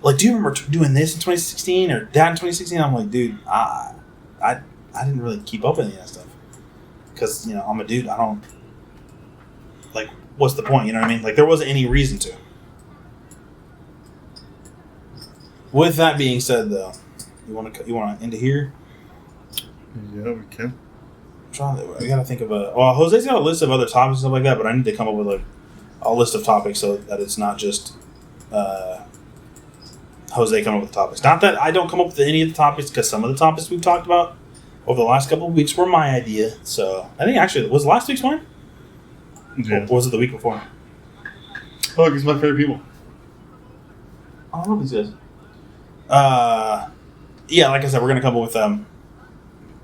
A: Like, do you remember doing this in 2016 or that in 2016? I'm like, dude, I didn't really keep up with any of that stuff because I'm a dude. I don't like. What's the point? You know what I mean? Like, there wasn't any reason to. With that being said, though, you want to end it here?
B: Yeah, we can.
A: I gotta think of Jose's got a list of other topics and stuff like that, but I need to come up with like a list of topics so that it's not just. Jose come up with topics. Not that I don't come up with any of the topics, because some of the topics we've talked about over the last couple of weeks were my idea. So I think actually was last week's mine.
B: Yeah.
A: Or was it the week before?
B: Oh, he's my favorite people.
A: I love these guys. Yeah, like I said, we're gonna come up with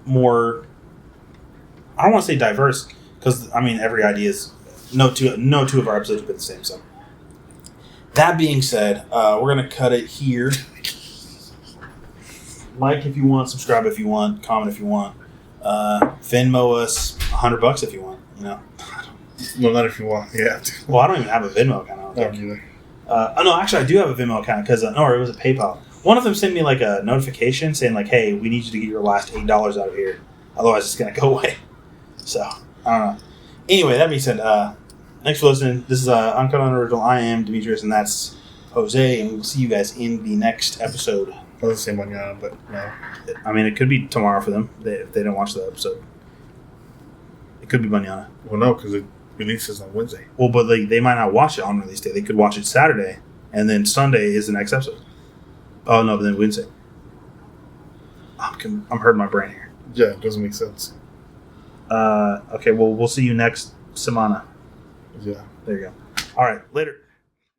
A: more. I don't want to say diverse, because I mean every idea is no two of our episodes have been the same. So. That being said, we're going to cut it here. Like if you want, subscribe if you want, comment if you want. Venmo us $100 if you want,
B: No, not if you want. Yeah.
A: Well, I don't even have a Venmo account.
B: I don't either.
A: No, actually, I do have a Venmo account because, it was a PayPal. One of them sent me like a notification saying like, hey, we need you to get your last $8 out of here. Otherwise, it's going to go away. So, I don't know. Anyway, that being said, thanks for listening. This is Uncut Unoriginal. I am Demetrius, and that's Jose, and we'll see you guys in the next episode.
B: I was the same one, yeah, but no.
A: I mean, it could be tomorrow for them if they don't watch the episode. Could be mañana.
B: Well, no, because it releases on Wednesday.
A: Well, but they might not watch it on release day. They could watch it Saturday, and then Sunday is the next episode. Oh, no, but then Wednesday. I'm hurting my brain here.
B: Yeah, it doesn't make sense.
A: Okay, well, we'll see you next semana.
B: Yeah.
A: There you go. All right, later.